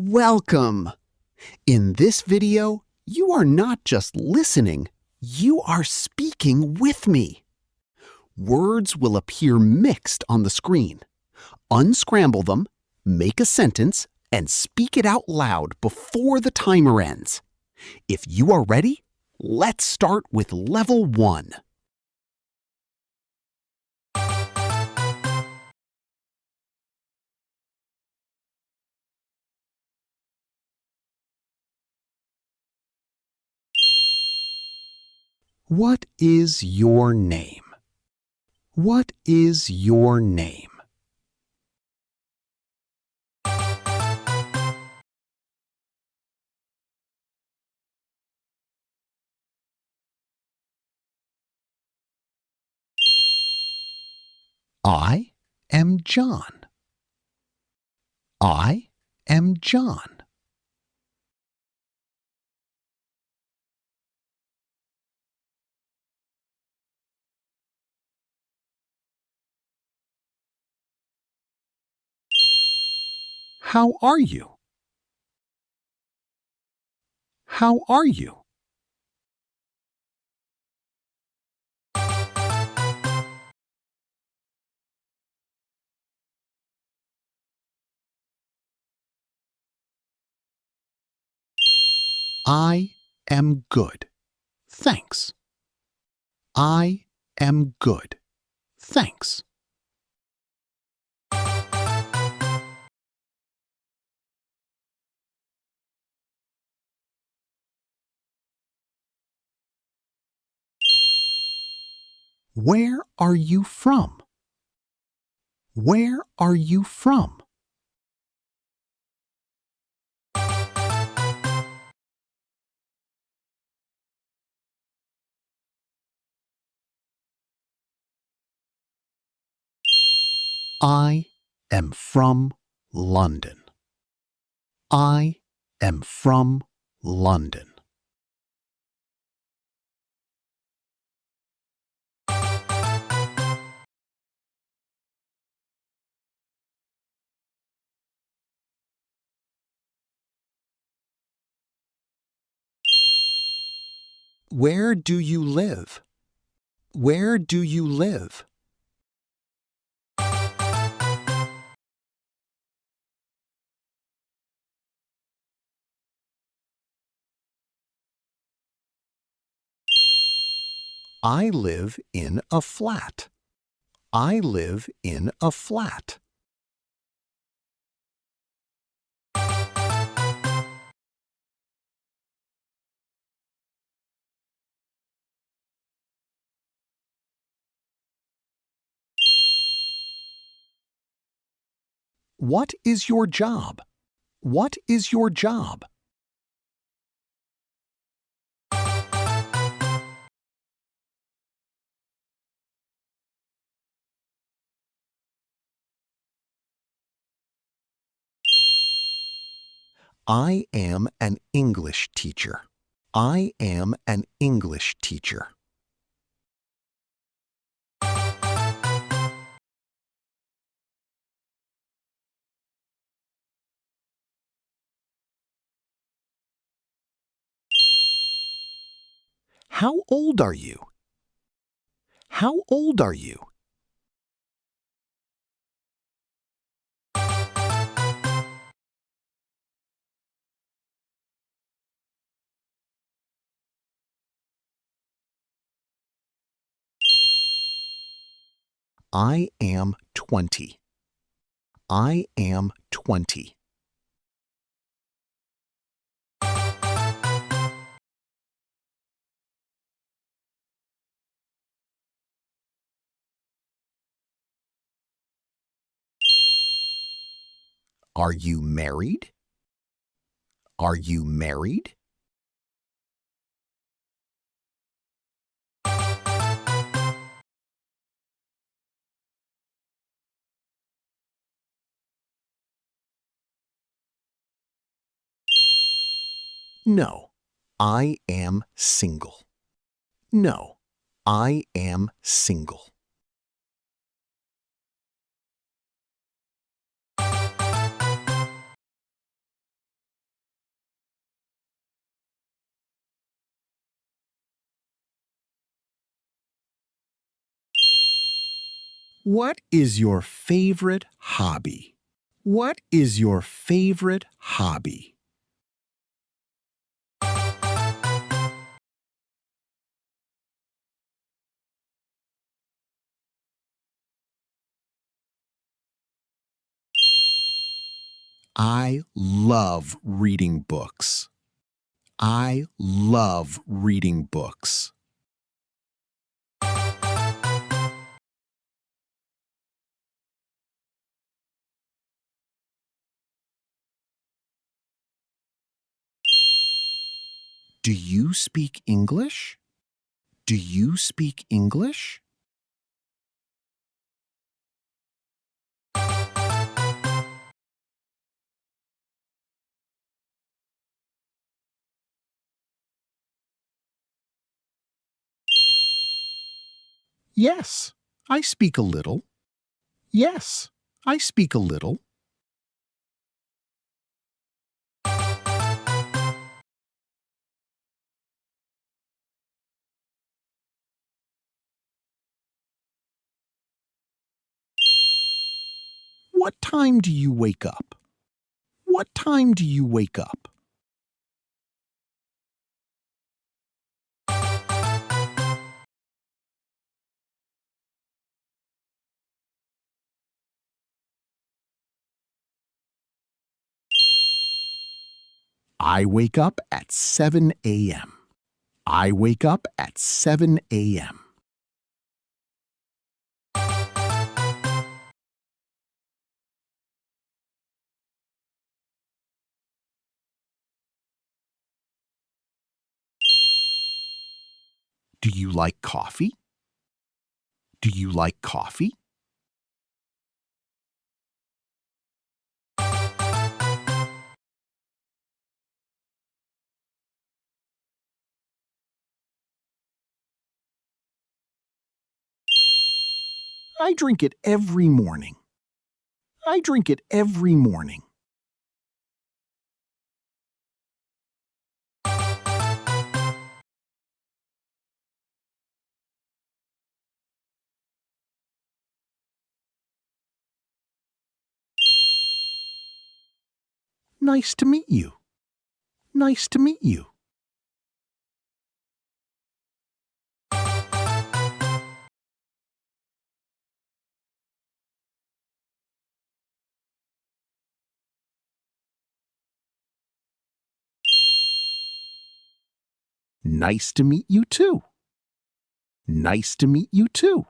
Welcome! In this video, you are not just listening, you are speaking with me. Words will appear mixed on the screen. Unscramble them, make a sentence, and speak it out loud before the timer ends. If you are ready, let's start with Level 1. What is your name? What is your name? I am John. I am John. How are you? How are you? I am good. Thanks. I am good. Thanks. Where are you from? Where are you from? I am from London. I am from London. Where do you live? Where do you live? I live in a flat. I live in a flat. What is your job? What is your job? I am an English teacher. I am an English teacher. How old are you? How old are you? I am 20. I am 20. Are you married? Are you married? No, I am single. No, I am single. What is your favorite hobby? What is your favorite hobby? I love reading books. I love reading books. Do you speak English? Do you speak English? Yes, I speak a little. Yes, I speak a little. What time do you wake up? What time do you wake up? I wake up at 7 a.m. I wake up at 7 a.m. Do you like coffee? Do you like coffee? I drink it every morning. I drink it every morning. Nice to meet you. Nice to meet you. Nice to meet you too. Nice to meet you too.